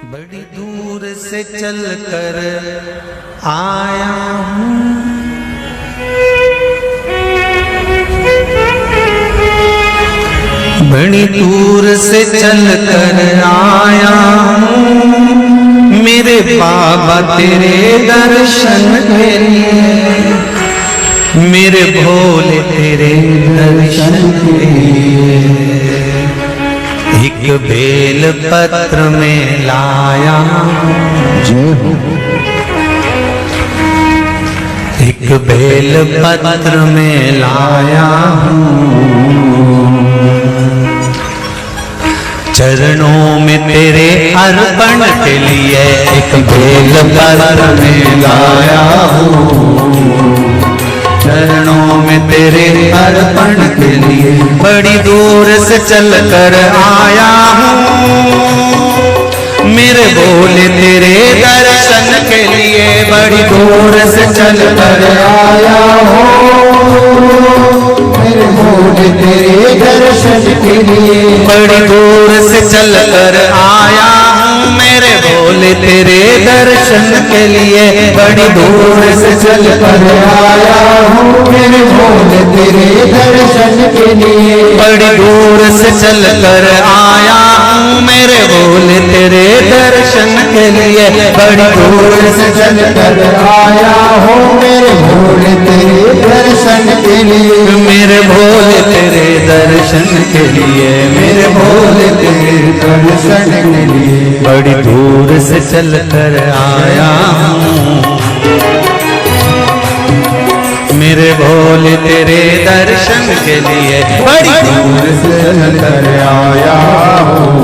बड़ी दूर से चल कर आया हूँ, बड़ी दूर से चल कर आया हूँ, मेरे बाबा तेरे दर्शन के लिए, मेरे भोले तेरे दर्शन के लिए एक बेल पत्र में लाया, जय हो, एक बेल पत्र में लाया हूँ, चरणों में तेरे अर्पण के लिए एक बेल पत्र में लाया हूँ, चरणों में तेरे अर्पण के लिए बड़ी दूर से चल कर आया हूँ, मेरे भोले तेरे दर्शन के लिए बड़ी दूर से चल कर आया हूँ, मेरे भोले तेरे दर्शन के लिए बड़ी दूर से चल कर आया हूँ, मेरे भोले तेरे दर्शन के लिए बड़ी दूर से चल कर आया हूँ, मेरे भोले तेरे दर्शन के लिए बड़ी दूर से चल कर आया हूँ, मेरे भोले तेरे दर्शन के लिए बड़ी दूर से चल कर आया हूँ, मेरे भोले तेरे दर्शन के लिए, मेरे भोले तेरे दर्शन के लिए, मेरे भोले तेरे दर्शन के लिए बड़ी दूर से चल कर आया हूँ, मेरे भोले तेरे दर्शन के लिए बड़ी दूर से चल कर आया हूँ,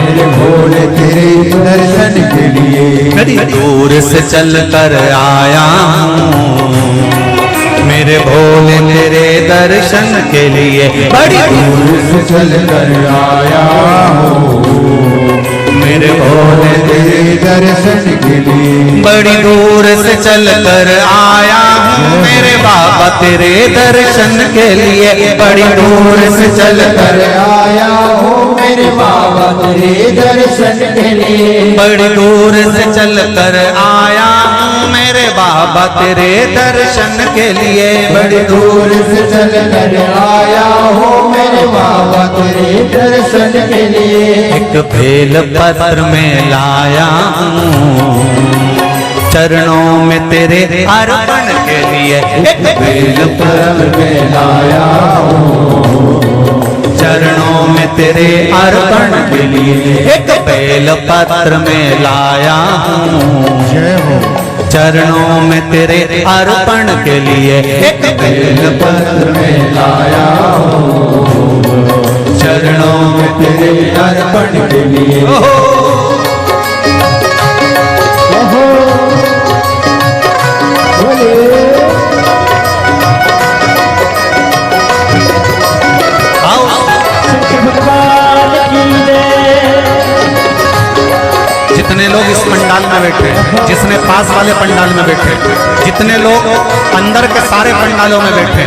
मेरे भोले तेरे दर्शन के लिए बड़ी दूर से चल कर आया हूँ, मेरे भोले तेरे दर्शन के लिए बड़ी दूर से चल कर आया हूँ, मेरे भोले तेरे दर्शन के लिए बड़ी दूर से चल कर आया हूँ, मेरे बाबा तेरे दर्शन के लिए बड़ी दूर से चल कर आया हूँ, मेरे बाबा तेरे दर्शन के लिए बड़ी दूर से चल कर आया हूँ, मेरे बाबा तेरे दर्शन के लिए बड़ी दूर से चल कर आया हूँ, मेरे बाबा तेरे दर्शन के लिए एक बेल पत्र में लाया हूँ, चरणों में तेरे अर्पण के लिए एक बेल पत्र में लाया हूँ, चरणों में तेरे अर्पण के लिए एक बेल पत्र में लाया हूँ, जय हो, चरणों में तेरे अर्पण के लिए एक बेल पत्र में लाया हूँ, चरणों में तेरे अर्पण के लिए जितने लोग इस पंडाल में बैठे, जिसने पास वाले पंडाल में बैठे, जितने लोग अंदर के सारे पंडालों में बैठे,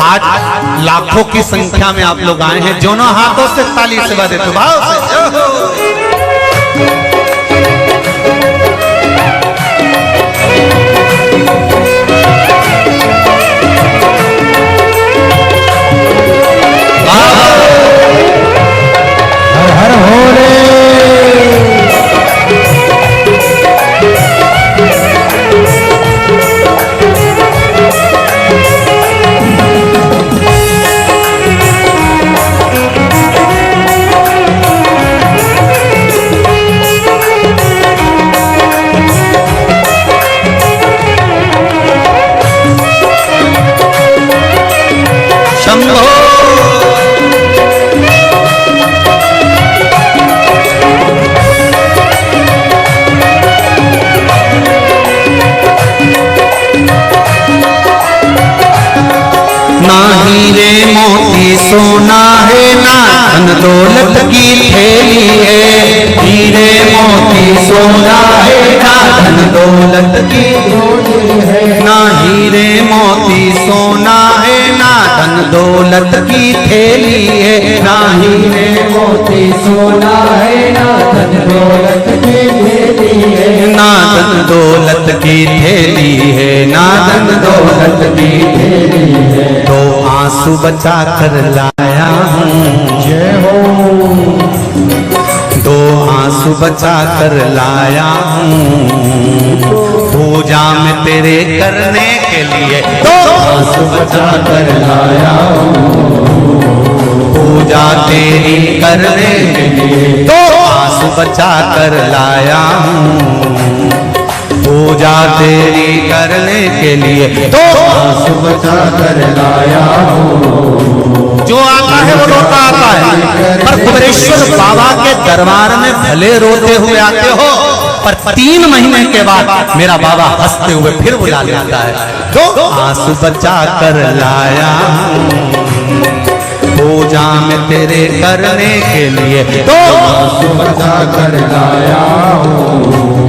आज लाखों की संख्या में आप लोग आए हैं, दोनों हाथों से ताली से बजाते तो भाव से हर भोले सोना है ना धन दौलत की थैली है, हीरे मोती सोना है ना धन दौलत की झोली है, ना हीरे मोती सोना है, ना धन दौलत की थैली है, ना हीरे मोती सोना है, ना धन दौलत की थैली है, ना धन दौलत की थैली है, ना धन दौलत की थैली है। तो आंसू बचा कर लाया हूँ, जय हो, दो आंसू बचा कर लाया हूँ, पूजा में तेरे करने के लिए दो आंसू बचा कर लाया हूँ, पूजा तेरी करने के लिए दो आंसू बचा कर लाया हूँ, पूजा तेरी करने के लिए दो आंसू बचा कर लाया हूँ। जो आता है वो रोता आता है, पर कुबेरेश्वर बाबा के दरबार में भले रोते हुए आते हो, पर 3 महीने के बाद मेरा बाबा हंसते हुए फिर बुला लेता है। दो आंसू बचा कर लाया पूजा में तेरे करने के लिए, दो आंसू बचा कर लाया हूँ,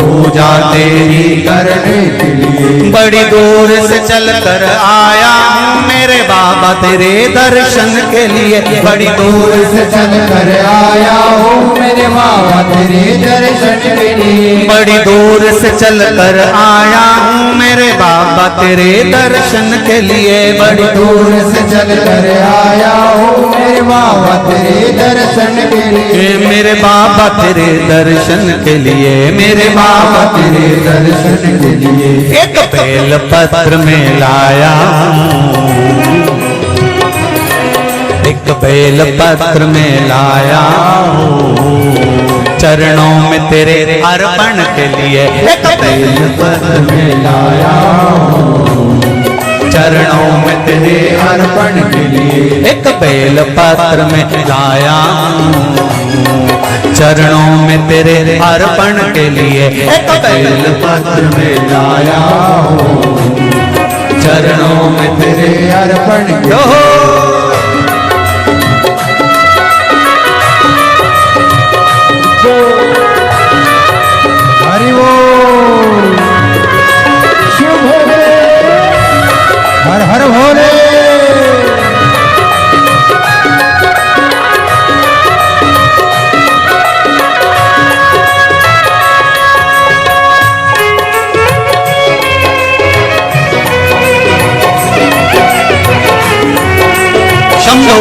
पूजा तेरी करने के लिए बड़ी दूर से चल कर आया हूँ मेरे बाबा तेरे दर्शन के लिए, बड़ी दूर से चल कर आया हूँ मेरे बाबा तेरे दर्शन के लिए, बड़ी दूर से चल कर आया हूँ मेरे बाबा तेरे दर्शन के लिए, बड़ी दूर से चल कर आया हूँ मेरे बाबा तेरे दर्शन के लिए, मेरे बाबा तेरे दर्शन के लिए, मेरे बाबा तेरे दर्शन के लिए एक बेल पत्र में लाया एक बेल पत्र में लाया चरणों में तेरे अर्पण के लिए, एक बेल पत्र में लाया चरणों में तेरे अर्पण के लिए, एक बेल पत्र में लाया चरणों में तेरे अर्पण के लिए, एक बेल पत्र में लाया चरणों में तेरे अर्पण के लिए। हरि बोल, शिव भोले, हर हर भोले। शंभो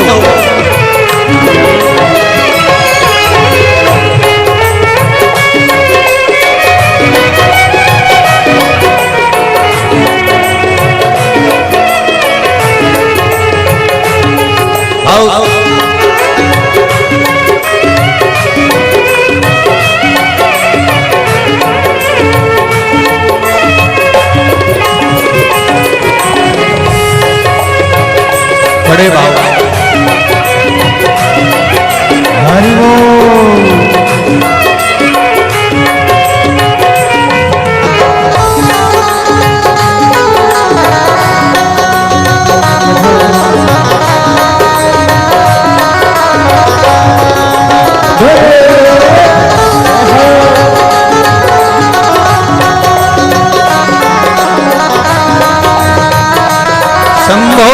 बड़े बाबा हरि बोल, शंभो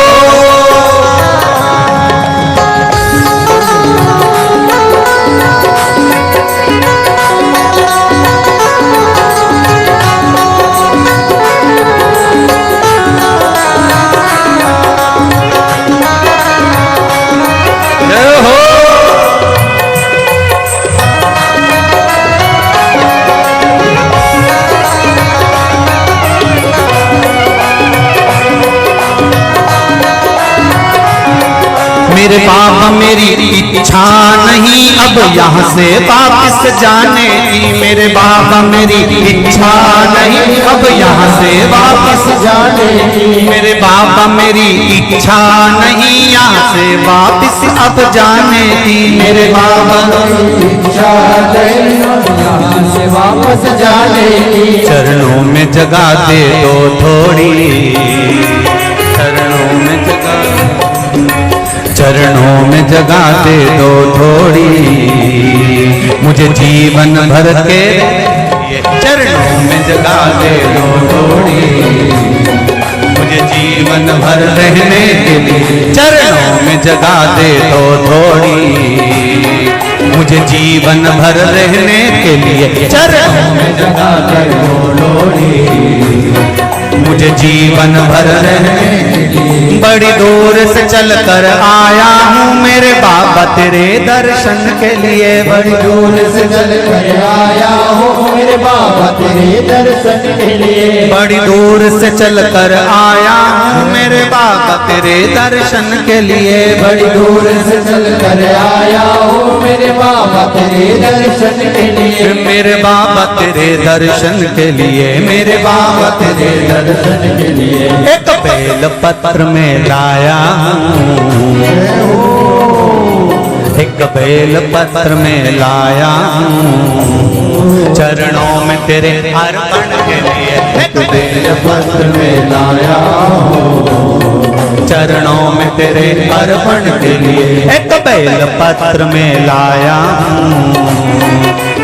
मेरे बाबा मेरी इच्छा नहीं अब यहाँ से वापस जाने की, मेरे बाबा मेरी इच्छा नहीं अब यहाँ से वापस जाने की, मेरे बाबा मेरी इच्छा नहीं यहाँ से वापस अब जाने की, मेरे बाबा इच्छा नहीं यहाँ से वापस जाने की, चरणों में जगह दे दो थोड़ी, चरणों में जगह दे दो थोड़ी, मुझे जीवन भर के लिए चरणों में जगा दे दो जोड़ी, मुझे जीवन भर रहने के लिए चरणों में जगा दे दो थोड़ी, मुझे जीवन भर रहने के लिए चरणों में जगा दे दो लोड़ी, मुझे जीवन भर रहने के लिए। बड़ी दूर से चल कर आया हूँ मेरे बाबा तेरे दर्शन के लिए, बड़ी दूर से चल कर आया हूँ मेरे बाबा तेरे दर्शन के लिए, बड़ी दूर से चल कर आया हूँ मेरे बाबा तेरे दर्शन के लिए, बड़ी दूर से चल कर आया हूँ मेरे बाबा तेरे दर्शन के लिए, मेरे बाबा तेरे दर्शन के लिए, मेरे बाबा तेरे दर्शन के लिए। एक बेल पत्र में लाया हूँ, एक बेल पत्र में लाया हूँ चरणों में तेरे अर्पण के लिए, एक बेल पत्र में लाया हूँ चरणों में तेरे अर्पण के लिए, एक बेल पत्र में लाया हूँ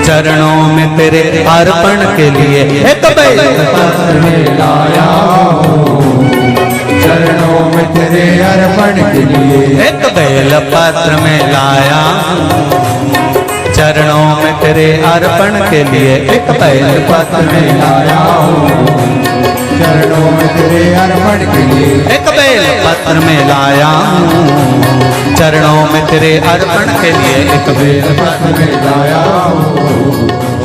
चरणों में तेरे अर्पण के लिए, एक बेल पत्र में लाया हूँ चरणों में तेरे अर्पण के लिए, एक बेल पत्र में लाया चरणों में तेरे अर्पण के लिए, एक बेल पत्र में लाया चरणों में तेरे अर्पण के लिए, एक बेल पत्र में लाया चरणों में तेरे अर्पण के लिए, एक बेल पत्र में लाया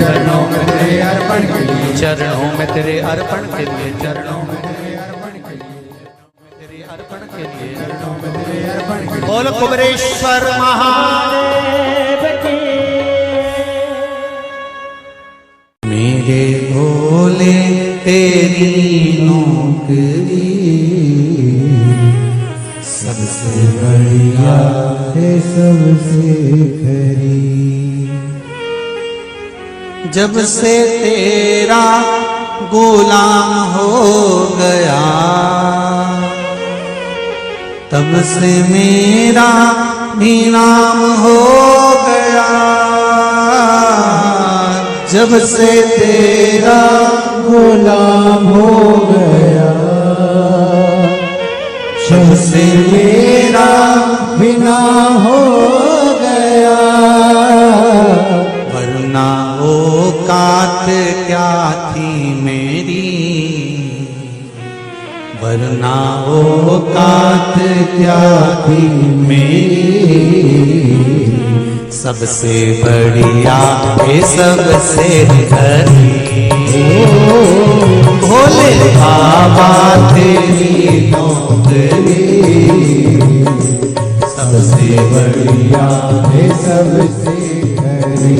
चरणों में तेरे अर्पण के लिए, चरणों में तेरे अर्पण के लिए, चरणों में तेरे अर्पण के लिए, अर्पण के लिए, चरणों में तेरे अर्पण के लिए। बोल कुबेरेश्वर महादेव की। मेरे भोले तेरी नौकरी सबसे बढ़िया है सबसे खरी, जब से तेरा गुलाम हो गया तब से मेरा भी नाम हो गया, जब से तेरा गुलाम हो गया जब से मेरा भी नाम हो गया, वरना औकात क्या थी मेरी, वरना औकात क्या थी मेरी, सबसे बढ़िया ये सबसे खरी, भोले बाबा तेरी नौकरी सबसे बढ़िया ये सबसे खरी,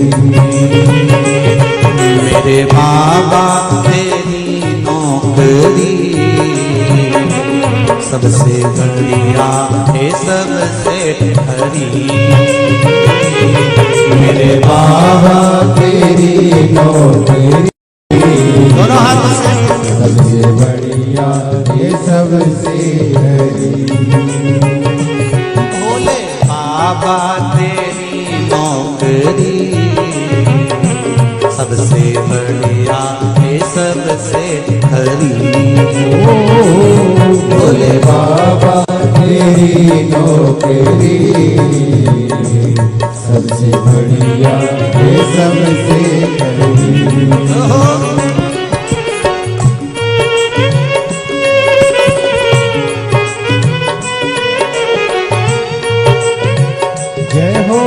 मेरे बाबा तेरी नौकरी सबसे बढ़िया है सबसे खरी, मेरे बाबा तेरी नौकरी दोनों हाथ से सबसे बढ़िया है सबसे खरी, भोले बाबा तेरी नौकरी सबसे बढ़िया है सबसे खरी, भोले बाबा तेरी नौकरी सबसे बढ़िया है सबसे खरी। जय हो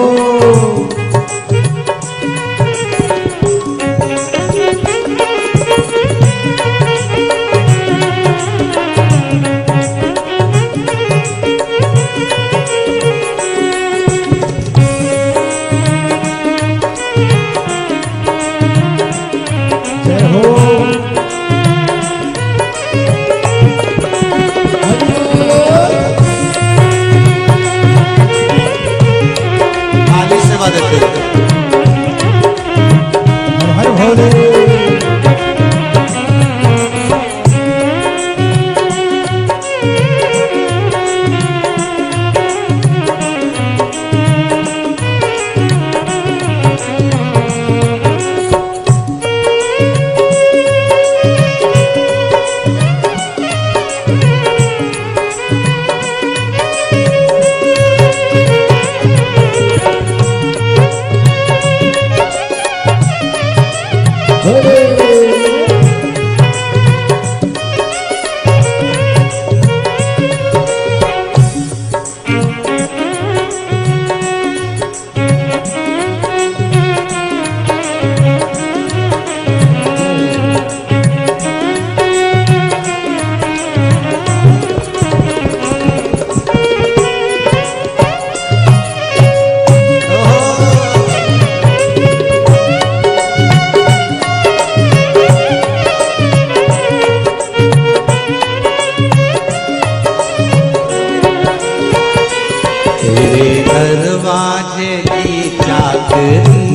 दरवाजे की चाकरी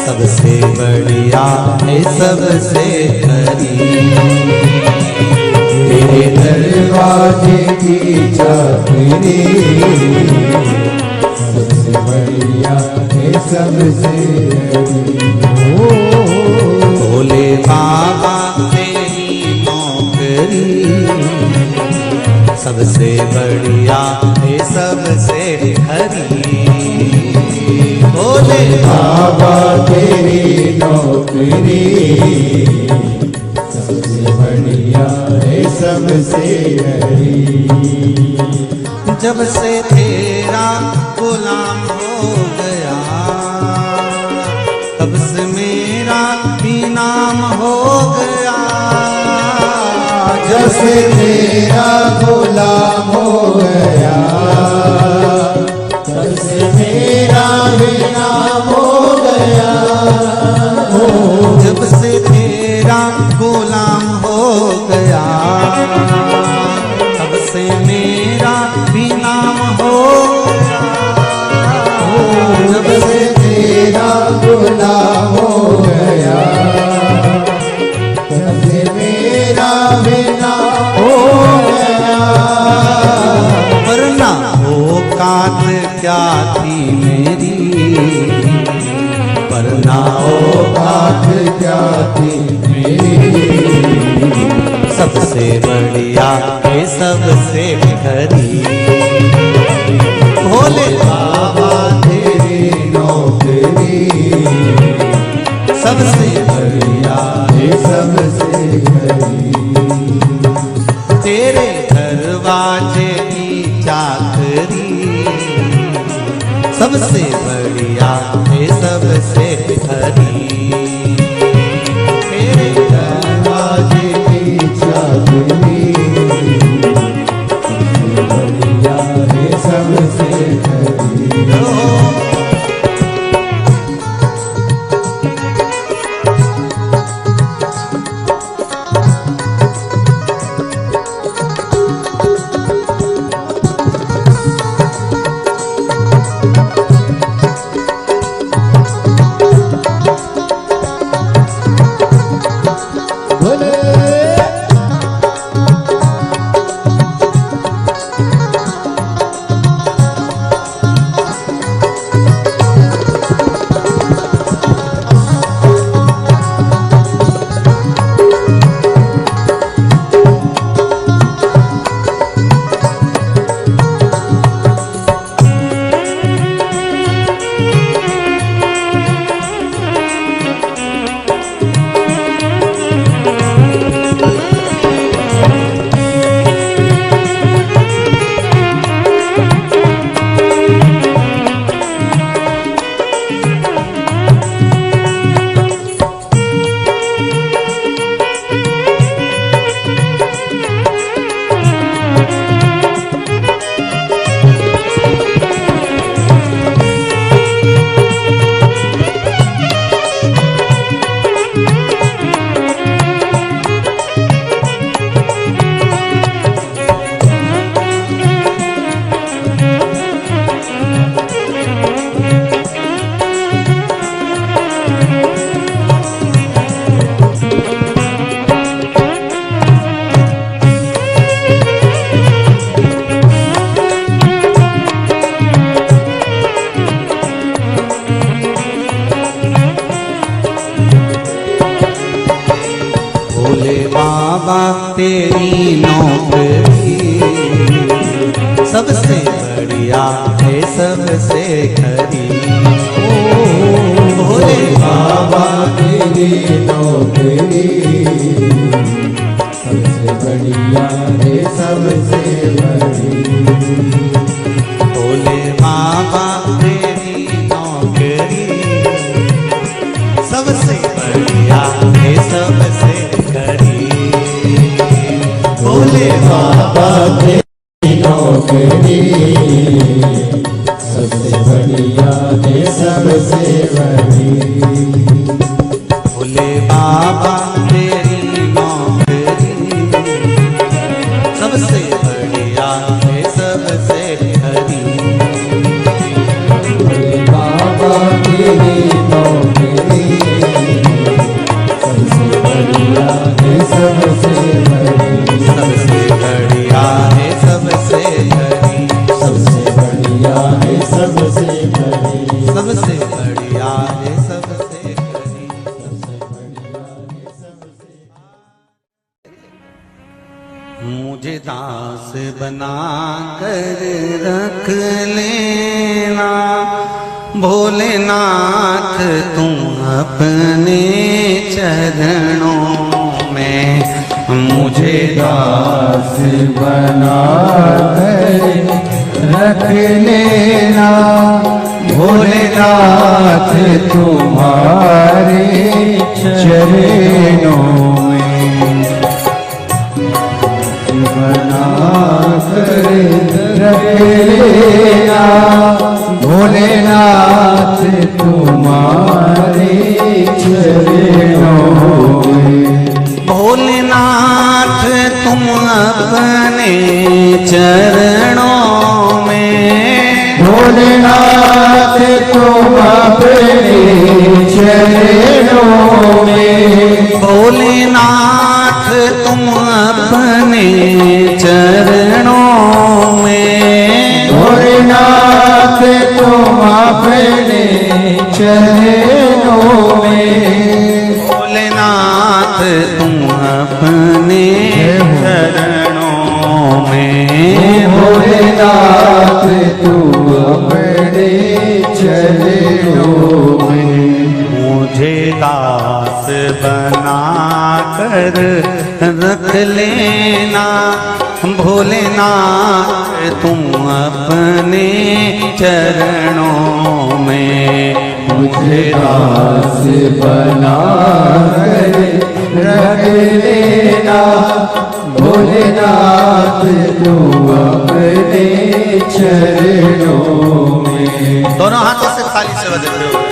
सबसे बढ़िया है सबसे खरी। तेरे दरवाजे की चाकरी सबसे बढ़िया है सबसे भोले बाबा तेरी नौकरी सबसे बढ़िया है सबसे खरी। भोले बाबा तेरी नौकरी सबसे बढ़िया है सबसे खरी। जब से तेरा गुलाम हो गया तब से मेरा भी नाम हो गया। जब से तेरा गुलाम हो गया तब से मेरा भी नाम हो गया। जब से तेरा गुलाम हो गया तब से मेरा भी नाम हो गया। जब से तेरा गुलाम हो गया तब से मेरा भी नाम हो गया। वरना औकात क्या थी मेरी, वरना औकात क्या थी मेरी। सबसे बढ़िया है सबसे खरी। भोले बाबा तेरी नौकरी सबसे बढ़िया है सबसे खरी। तेरे दरवाजे की चाकरी सबसे बढ़िया है सबसे खरी। तेरे दरवाजे की चाकरी सबसे बढ़िया है सबसे खरी। भोले बाबा तेरी नौकरी सबसे बढ़िया है सबसे खरी। भोले बाबा है सबसे बड़ी। भोले बाबा तेरी नौकरी सबसे बढ़िया है सबसे खरी। भोले बाबा तेरी नौकरी सबसे बढ़िया है सबसे बड़ी। भोले बाबा तेरी नौकरी सबसे बढ़िया है सबसे खरी। भोले बाबा तेरी नौकरी सबसे बढ़िया है सबसे बड़ी। सबसे बढ़िया है सबसे खरी। सबसे बढ़िया है सबसे बड़ी। सबसे बढ़िया है सबसे खरी। मुझे दास बना कर रख लेना भोलेनाथ तुम अपने चरणों में। मुझे दास बना कर रख लेना भोलेनाथ तुम्हारे चरणों में। बना कर रख लेना भोलेनाथ तुम्हारे चरणों में। भोलेनाथ तुम अपने चरणों में। भोलेनाथ तुम अपने चरणों में। भोलेनाथ तुम अपने चरणों में। भोलेनाथ तुम अपने चरणों में। भोलेनाथ तुम अपने चरणों में। भोलेनाथ तुम अपने चरणों में। मुझे दास बना कर रख लेना भोलेनाथ तुम अपने चरणों में। मुझे दास बना कर रख लेना भोलेनाथ तुम अपने चरणों में। दोनों हाथों से थाली से बजते हुए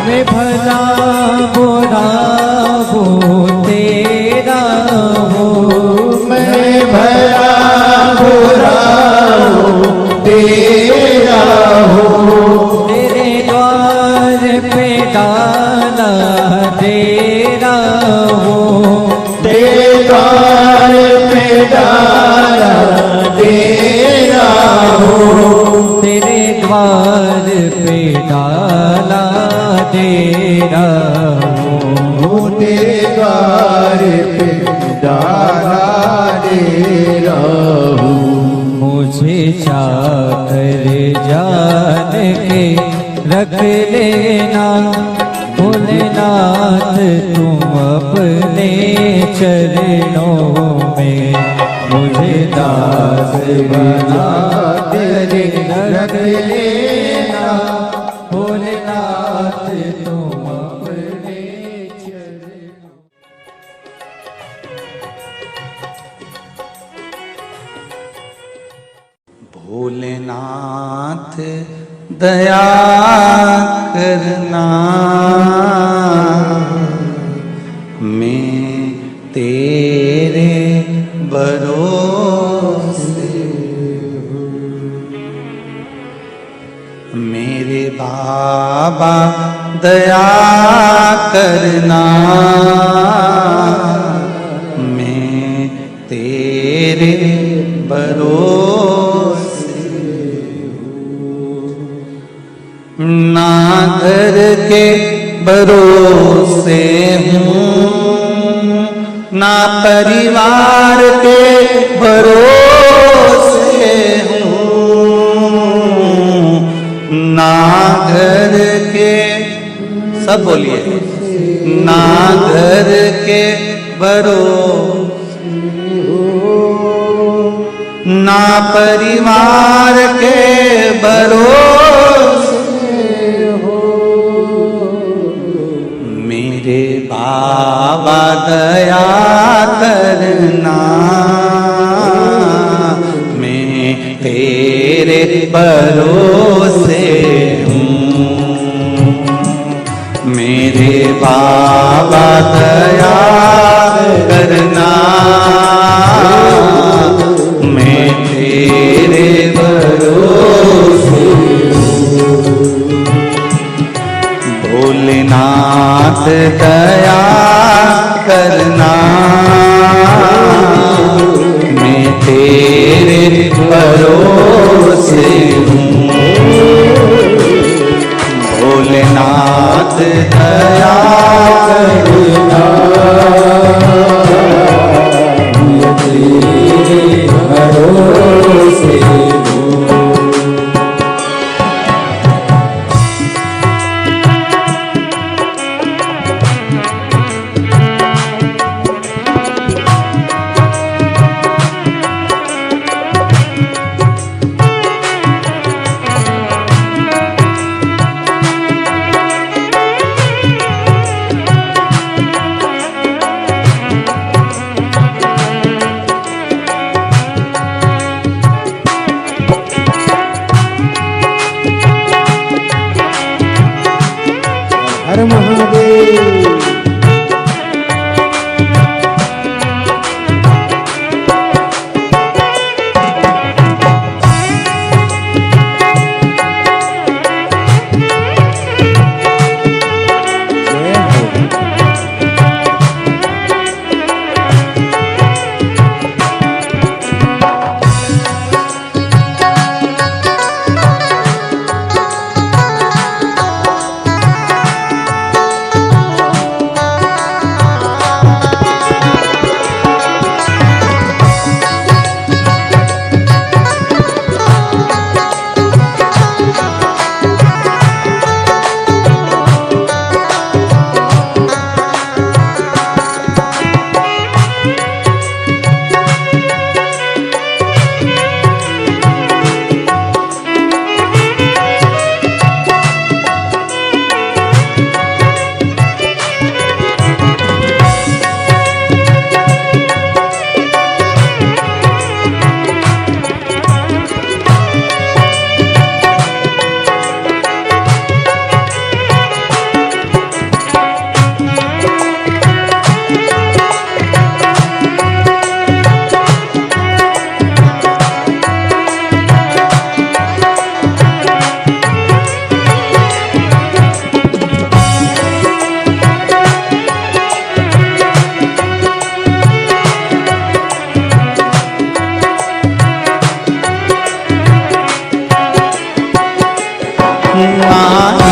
मैं भला बुरा वो तेरा हो। मैं भला बुरा हूँ तेरा हूँ। तेरे द्वार पे डाला तेरा हो। तेरे द्वार पे डाला तेरा हूँ। तेरे द्वार पे डाला तेरा हो। तेरे द्वार पे डाला तेरा हूँ। मुझे चाकर जान के रख लेना भोलेनाथ भोलेनाथ तुम अपने चरणों में मुझे दास बना तेरे रख लेना। भोलेनाथ तुम अपने चरणों। भोलेनाथ दया करना, मैं तेरे भरोसे हूँ। मेरे बाबा दया करना, मैं तेरे भरोसे ना घर के भरोसे हूँ, ना परिवार के भरोसे हूँ, ना घर के, सब बोलिए, ना घर के भरोसे हूँ, ना परिवार के भरोसे हो। मेरे बाबा दया करना, मैं तेरे भरोसे हूँ। मेरे बाबा दया करना, मैं तेरे भरोसे हूँ। भोलेनाथ दया करना, मैं तेरे भरोसे हूँ। भोलेनाथ दया करना, मैं तेरे भरोसे हूँ। हर महादेव।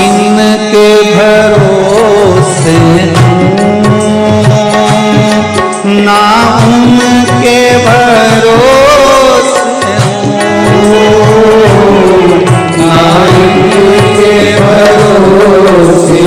इनके भरोसे ना उनके भरोसे ना इनके भरोसे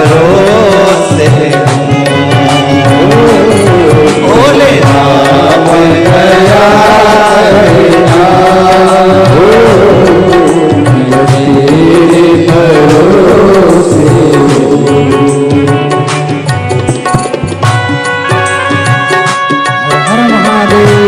भरोसे हूँ। भोले नाम गया तेरे भरोसे हर महादेव।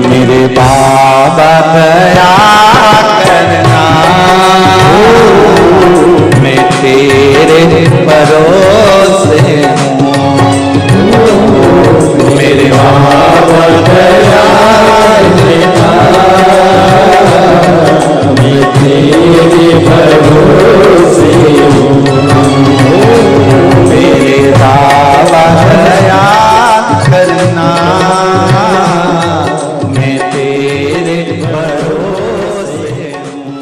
मेरे बाबा दया करना, मैं तेरे भरोसे हूँ। मेरे बाबा दया करना, मैं तेरे भरोसे हूँ। मेरे बाबा दया करना, मैं तेरे भरोसे हूँ।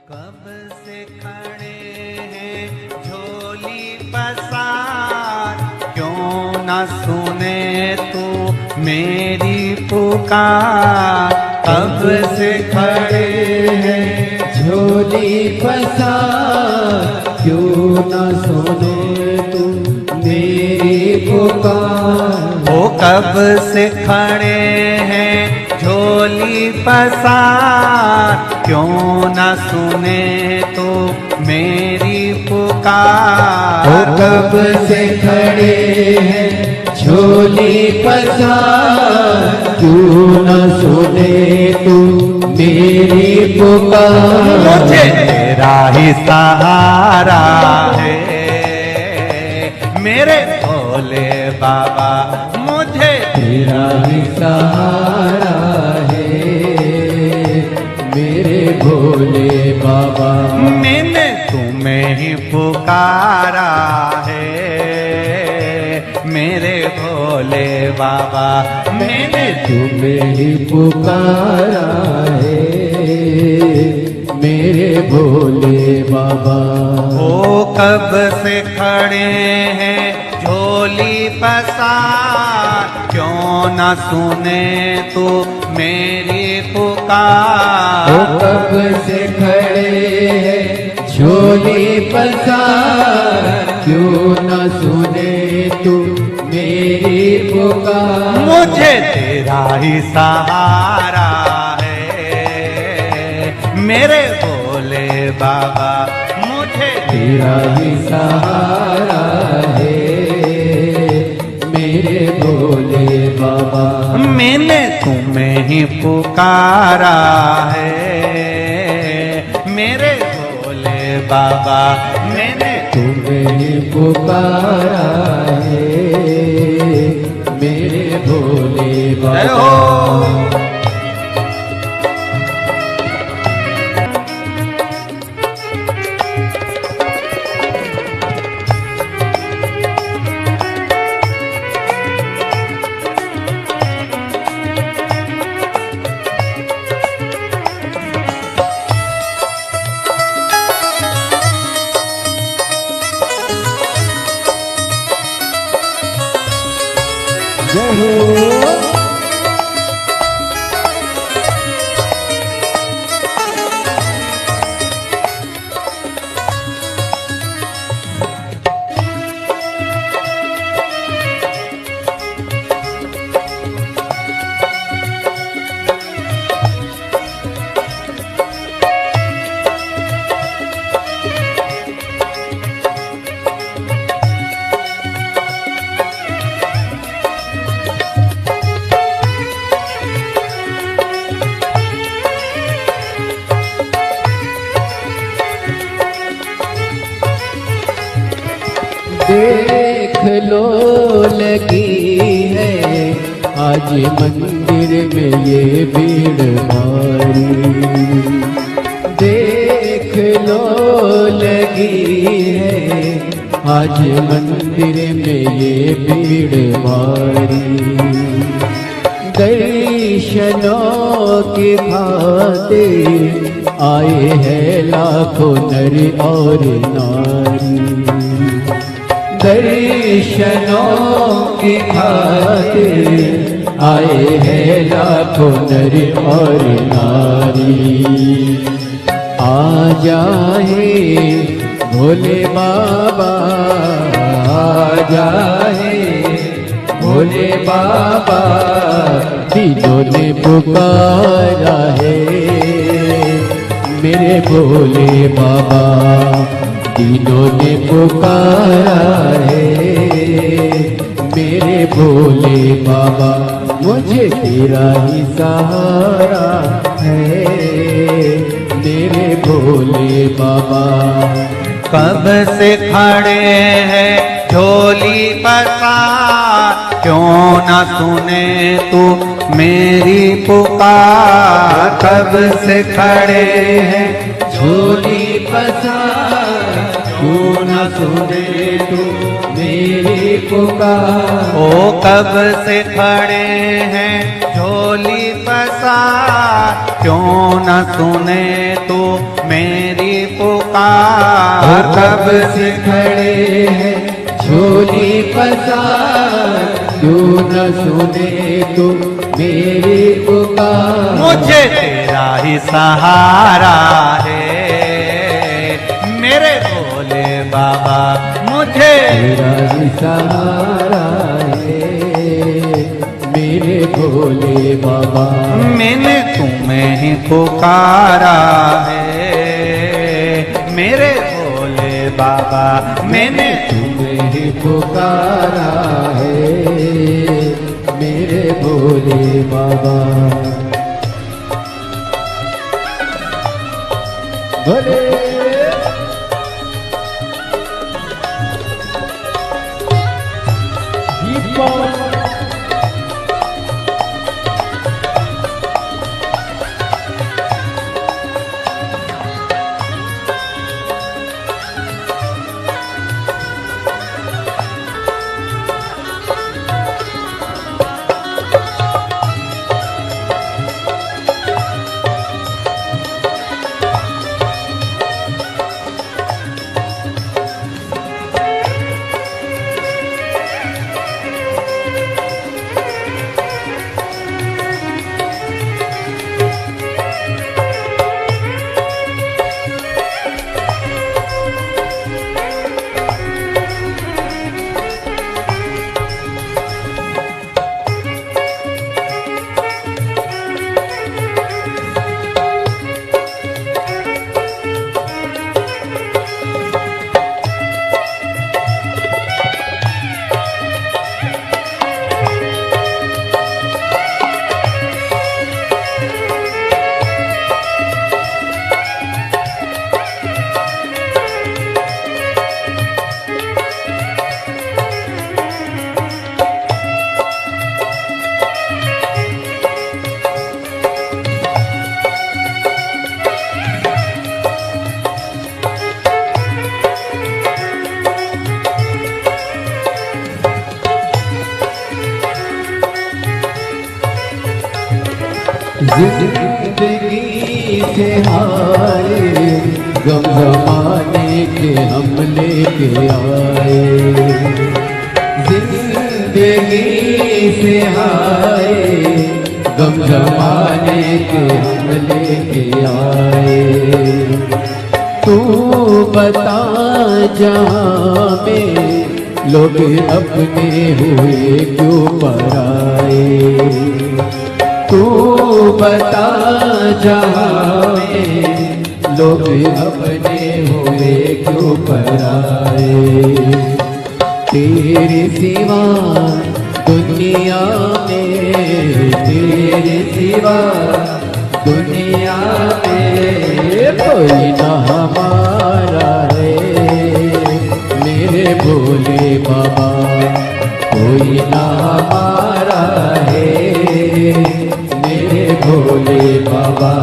कब से खड़े हैं झोली पसार, क्यों न सुने तू मेरी पुकार। कब से खड़े हैं झोली पसार, क्यों न सुने तू मेरी पुकार। वो कब से खड़े हैं झोली पसार, क्यों न सुने तो मेरी पुकार। वो कब से खड़े हैं झोली पसार, क्यों न सुने तू मेरी पुकार। मुझे तेरा ही सहारा है मेरे भोले बाबा, मुझे तेरा ही सहारा है मेरे भोले बाबा। मैंने तुम्हें ही पुकारा है मेरे भोले बाबा। मैंने तुम्हें ही पुकारा है मेरे भोले बाबा। वो कब से खड़े हैं झोली पसार, क्यों न सुने तू मेरी पुकार। वो कब से खड़े हैं झोली पसार, क्यों न सुने तू मेरी पुकार। मुझे तेरा ही सहारा है मेरे भोले बाबा, मुझे तेरा ही सहारा है मेरे भोले बाबा। मैंने तुम्हें ही पुकारा है मेरे भोले बाबा। मैंने तुम्हें ही पुकारा है मेरे भोले जय बाबा। हो। जय हो। देख लो लगी है आज मंदिर में ये भीड़ भारी। देख लो लगी है आज मंदिर में ये भीड़ भारी। दर्शनों की खातिर आए हैं लाखों नर और नारी। दर्शनों की खातिर आए हैं लाखों नर और नारी। आ जाए भोले बाबा, आ जाए भोले बाबा, तीनों ने पुकारा है मेरे भोले बाबा। तीनों ने पुकारा है मेरे भोले बाबा। मुझे तेरा ही सहारा है मेरे भोले बाबा। कब से खड़े हैं झोली पसार, क्यों न सुने तू मेरी पुकार। कब से खड़े हैं झोली पसार, क्यों न सुने तू मेरी पुकार। ओ कब से खड़े हैं झोली पसार, क्यों न सुने तू मेरी पुकार। कब से खड़े हैं झोली पसार, क्यों न सुने तू मेरी पुकार। मुझे तेरा ही सहारा है मेरे भोले बाबा। मुझे तेरा ही सहारा है मेरे भोले बाबा। मैंने तुम्हें ही पुकारा है मेरे भोले बाबा। मैंने तुम्हें ही पुकारा है मेरे भोले बाबा। भोले जिंदगी से हारे गम जमाने के हम लेके आए, जिंदगी से हारे गम जमाने के हम लेके आए। तू बता जहाँ में लोग अपने हुए क्यों पराए, तू बता जहाँ में लोग अपने हुए क्यों पराए। तेरे सिवा दुनिया में, तेरे सिवा दुनिया में कोई ना हमारा है मेरे भोले बाबा, कोई ना हमारा है मेरे भोले बाबा।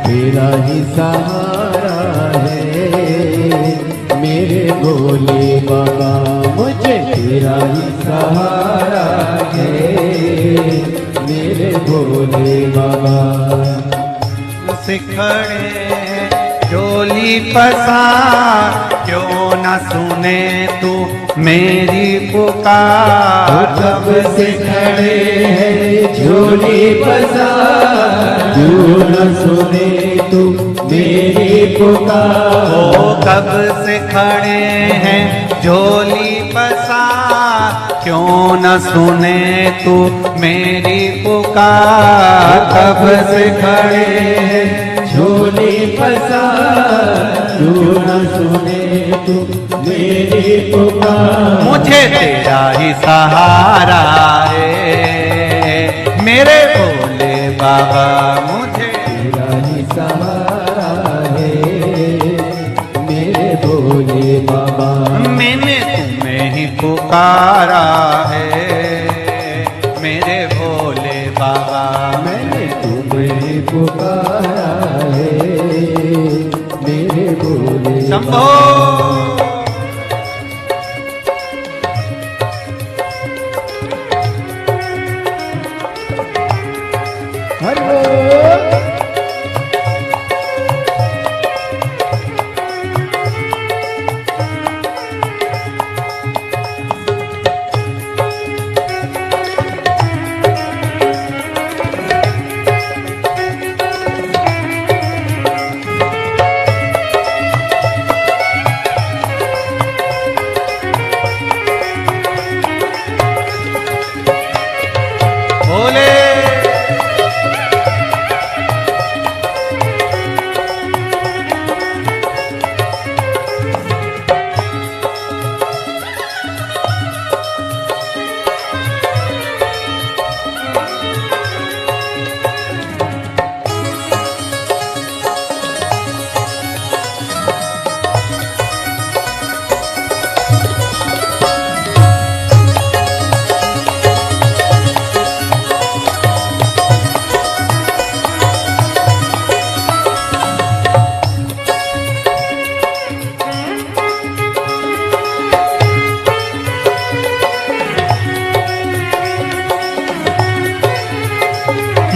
तेरा ही सहारा है मेरे भोले बाबा, मुझे तेरा ही सहारा है मेरे भोले बाबा। सिखड़े डोली पसार, क्यों न सुने तू मेरी पुकार। कब से खड़े हैं झोली पसार, क्यों न सुने तू मेरी पुकार। ओ कब से खड़े हैं झोली पसार, क्यों न सुने तू मेरी पुकार। कब से खड़े हैं झोली पसार, क्यों न सुने तू मेरी पुकार। मुझे तेरा ही सहारा है मेरे भोले बाबा, मुझे तेरा ही सहारा है मेरे भोले बाबा। मैंने तुम्हें ही पुकारा है मेरे भोले बाबा। मैंने तुम्हें पुकारा है मेरे भोले शंभो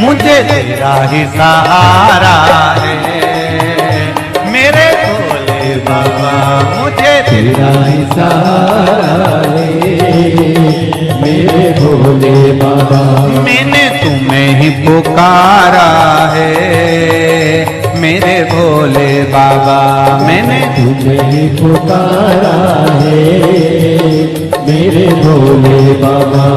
मुझे तेरा ही सहारा है मेरे भोले बाबा। मुझे तेरा ही सहारा है मेरे भोले बाबा। मैंने तुम्हें ही पुकारा है मेरे भोले बाबा। मैंने तुम्हें ही पुकारा है मेरे भोले बाबा।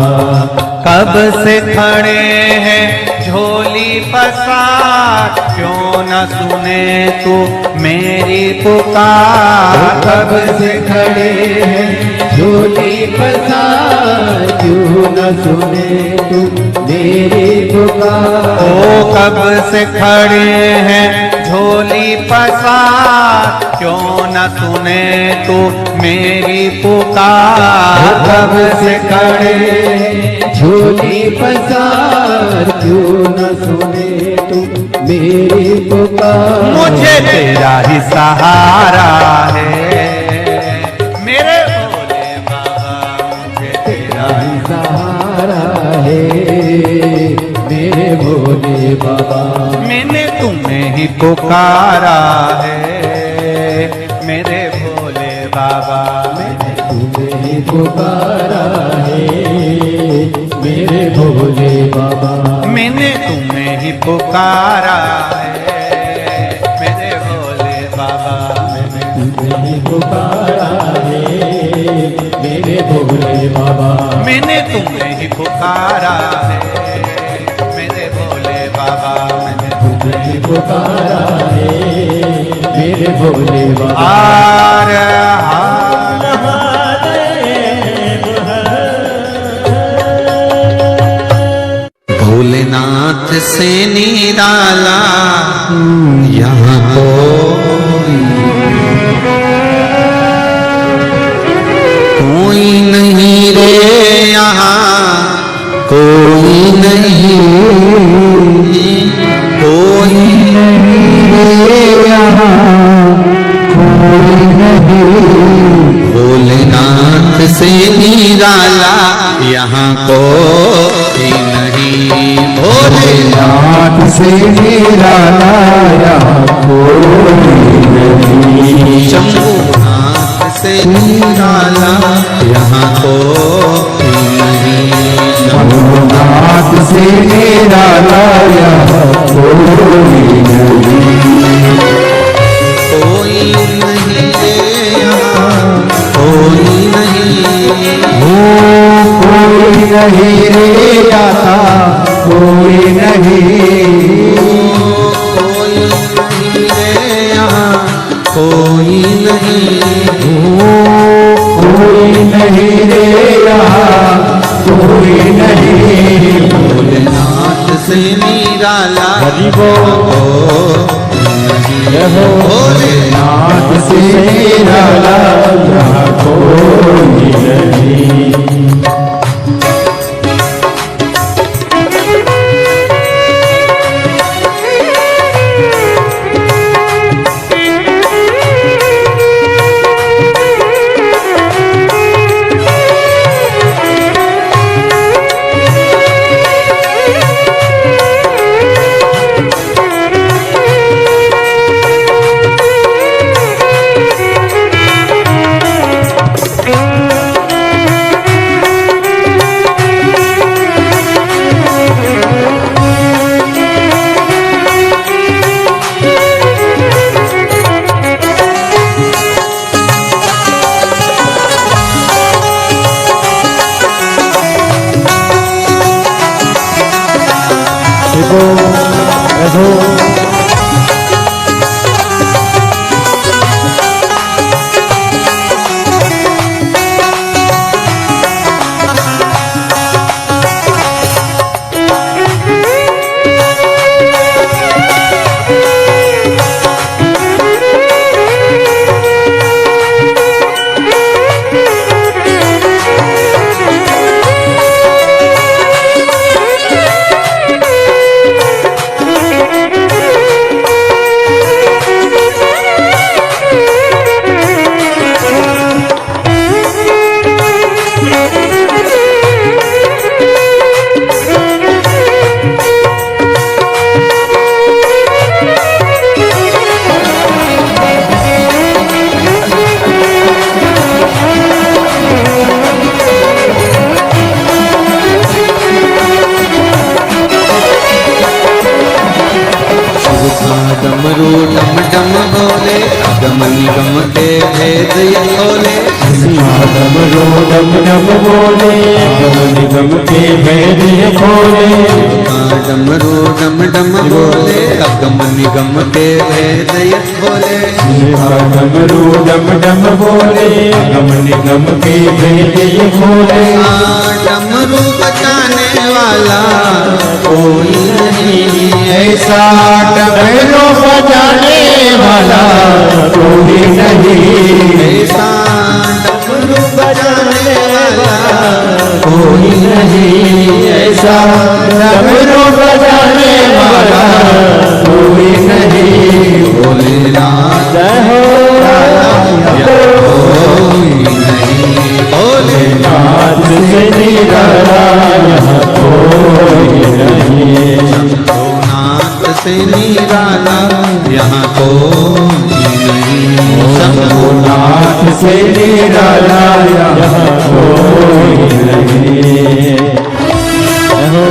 कब से खड़े हैं झोली पसार, क्यों न सुने तू मेरी पुकार। कब से खड़े हैं झोली पसार, क्यों न सुने तू मेरी पुकार। ओ कब से खड़े हैं झोली पसार, क्यों न सुने तू मेरी पुकार। कब से खड़े हैं झोली पसार, क्यों न सुने तू मेरी पुकार। मुझे तेरा ही सहारा है मेरे भोले बाबा। मुझे तेरा तेरा ही सहारा है मेरे भोले भोले बाबा। मैंने तुम्हें ही पुकारा है मेरे भोले बाबा। मैंने तुम्हें ही पुकारा है मेरे भोले बाबा। मैंने तुम्हें ही पुकारा है मेरे भोले बाबा। तुम्हें ही पुकारा है मेरे भोले बाबा। मैंने तुम्हें ही पुकारा है मेरे भोले बाबा। मैंने तुम्हें ही पुकारा है मेरे भोले बाबा। हार भोलेनाथ से निराला यहाँ कोई नहीं रे, यहाँ कोई नहीं, कोई नहीं रे, यहाँ कोई नहीं। भोलेनाथ से निराला यहाँ कोई नहीं। भोलेनाथ से निराला यहाँ कोई नहीं। शंभुनाथ से निराला यहाँ कोई नहीं। शंभुनाथ से निराला यहाँ कोई नहीं। कोई नहीं यहाँ कोई नहीं। कोई नहीं रे जाता कोई नहीं। कोई नहीं रे यहाँ कोई नहीं। कोई नहीं रे यहाँ कोई नहीं। भोलेनाथ से निराला भोलेनाथ से निराला यहाँ कोई नहीं। डमरू डम डम बोले अगम निगम के भेद ये खोले। डमरू डम डम बोले अगम निगम के भेद ये खोले। डमरू डम डम बोले अगम निगम के भेद ये खोले। डमरू डम डम बोले अगम निगम के भेद ये खोले। डमरू बजाने वाला कोई नहीं ऐसा डमरू बजाने वाला कोई नहीं। ऐसा डमरू बजाने वाला कोई नहीं। ऐसा डमरू बजाने वाला कोई नहीं। भोलेनाथ जय हो कोई नहीं। भोलेनाथ से निराला यहाँ कोई नहीं। से निराला यहाँ कोई नहीं। शंभुनाथ से निराला यहाँ कोई नहीं। जय हो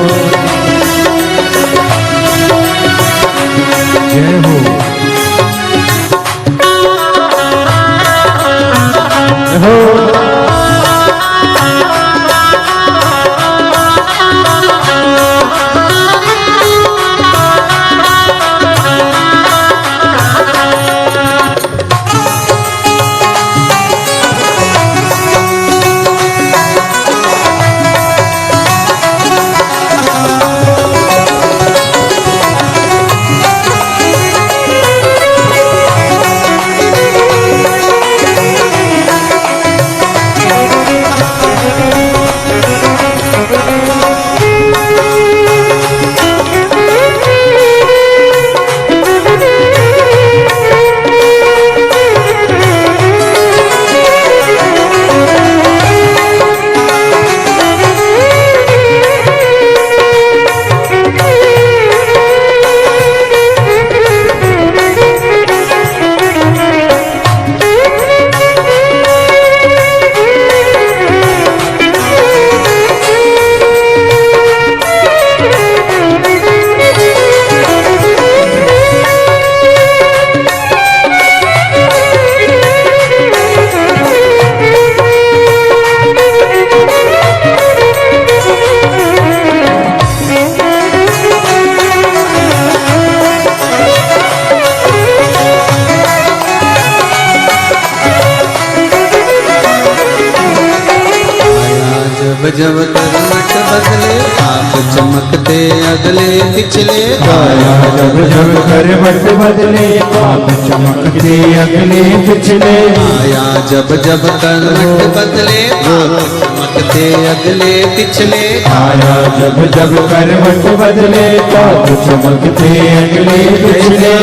जब करवट बदले आप चमकते अगले पिछले। आया जब जब करवट बदले आप चमकते अगले पिछले। आया जब जब करवट बदले आप चमकते अगले पिछले। आया जब जब करवट बदले आप चमकते अगले पिछले।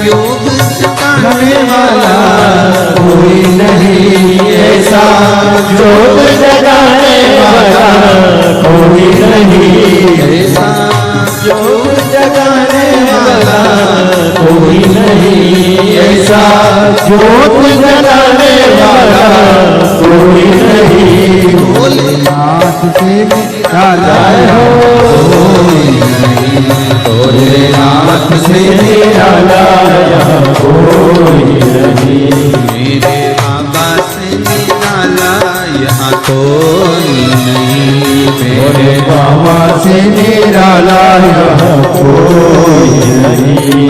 योग जगाने वाला कोई नहीं ऐसा, जोत जगाने वाला कोई नहीं ऐसा, जोत जगाने वाला कोई नहीं ऐसा, जोत जगाने वाला कोई नहीं। भोलेनाथ से निराला भोलेनाथ से निराला कोई नहीं। मेरे बाबा से निराला यहाँ कोई नहीं। मेरे बाबा से निराला यहाँ कोई नहीं।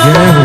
जय हो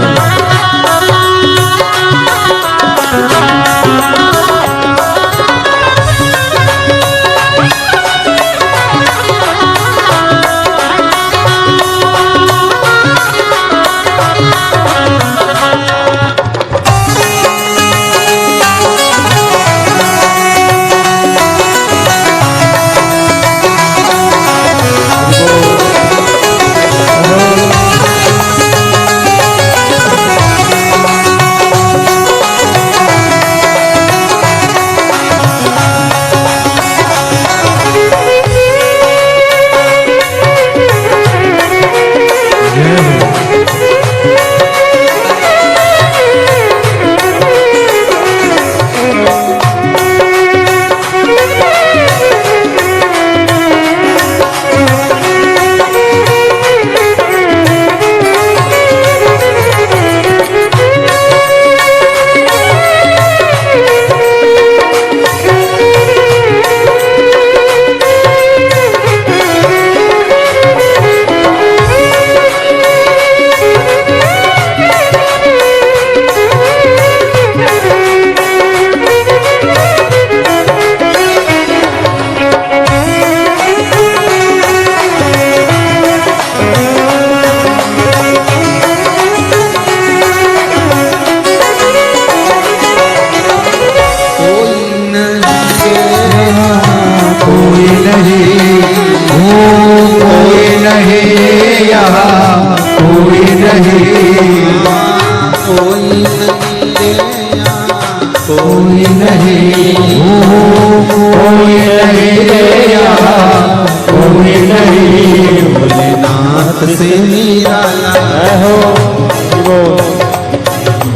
कोई नहीं, कोई नहीं यहाँ कोई नहीं। भोलेनाथ से निराला हो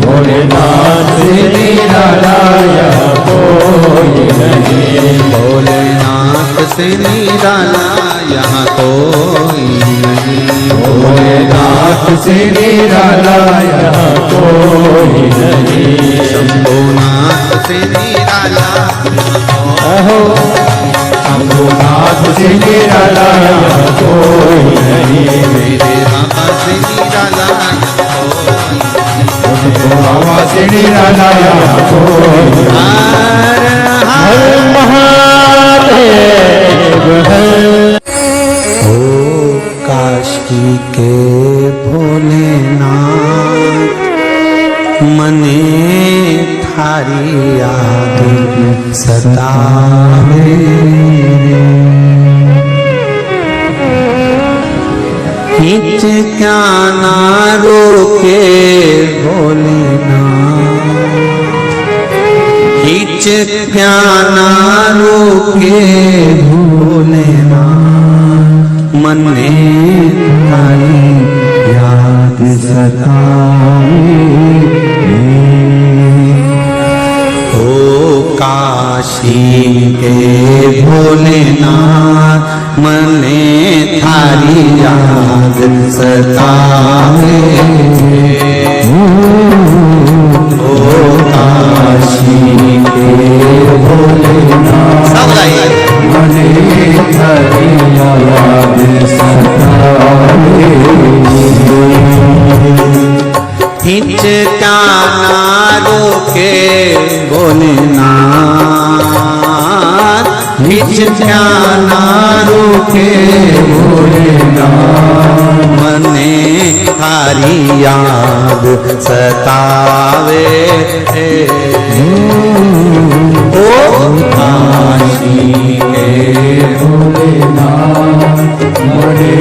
भोलेनाथ से निराला यहाँ कोई नहीं। भोलेनाथ से निराला यहाँ कोई नहीं। भोलेनाथ से निराला यहाँ कोई नहीं। शंभुनाथ से निराला हो शंभुनाथ से निराला यहाँ कोई नहीं। मेरे बाबा से निराला बाबा से निराला यहाँ कोई हर हर महादेव है। ओ काशी के भोलेनाथ मने थारी याद सतावे हिच क्या ना रोके भोलेनाथ हिच क्या ना रोके भोलेनाथ मने थारी याद सतावे। ओ काशी के भोलेनाथ मने थारी याद सतावे। ओ काशी के भोलेनाथ मने थारी याद सतावे। हिचकाना रोके भोलेनाथ हिचकाना रोके भोलेनाथ मने थारी याद सतावे। ओ काशी के भोलेनाथ मने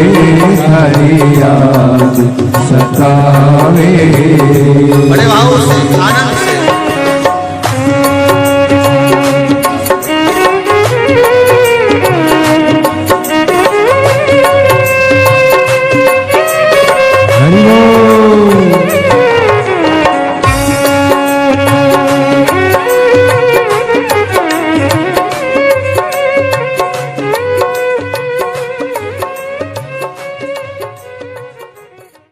थारी याद सतावे। बड़े भाव से आनंद से हरि बोल